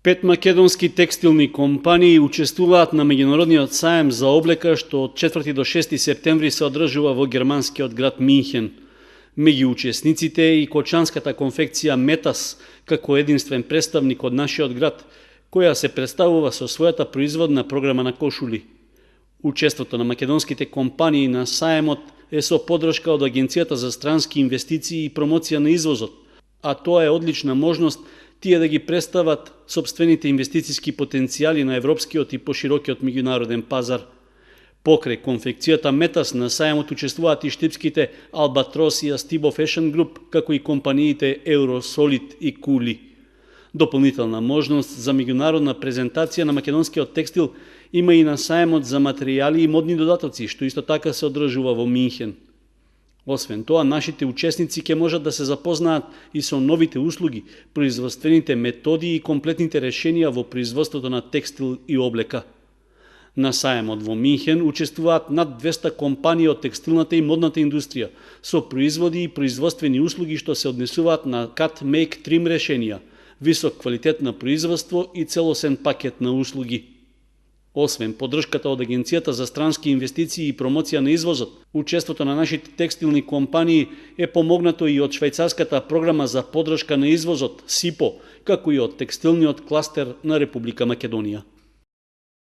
5 македонски текстилни компании учествуваат на меѓународниот саем за облека што од 4 до 6 септември се одржува во германскиот град Минхен. Меѓу учесниците е и кочанската конфекција Метас, како единствен представник од нашиот град, која се представува со својата производна програма на кошули. Учеството на македонските компании на саемот е со поддршка од Агенцијата за странски инвестиции и промоција на извозот, а тоа е одлична можност тие да ги представат сопствените инвестициски потенцијали на европскиот и поширокиот меѓународен пазар. Покрај конфекцијата Метас на саемот учествуваат и штипските Албатрос и Астибо Fashion Group, како и компаниите Eurosолид и Кули. Дополнителна можност за меѓународна презентација на македонскиот текстил има и на саемот за материјали и модни додатоци, што исто така се одржува во Минхен. Освен тоа, нашите учесници ќе можат да се запознаат и со новите услуги, производствените методи и комплетните решенија во производството на текстил и облека. На саемот во Минхен учествуваат над 200 компании од текстилната и модната индустрија, со производи и производствени услуги што се однесуваат на cut, make, trim решенија, висок квалитет на производство и целосен пакет на услуги. Освен поддршката од Агенцијата за странски инвестиции и промоција на извозот, учеството на нашите текстилни компании е помогнато и од швајцарската програма за поддршка на извозот СИПО, како и од текстилниот кластер на Република Македонија.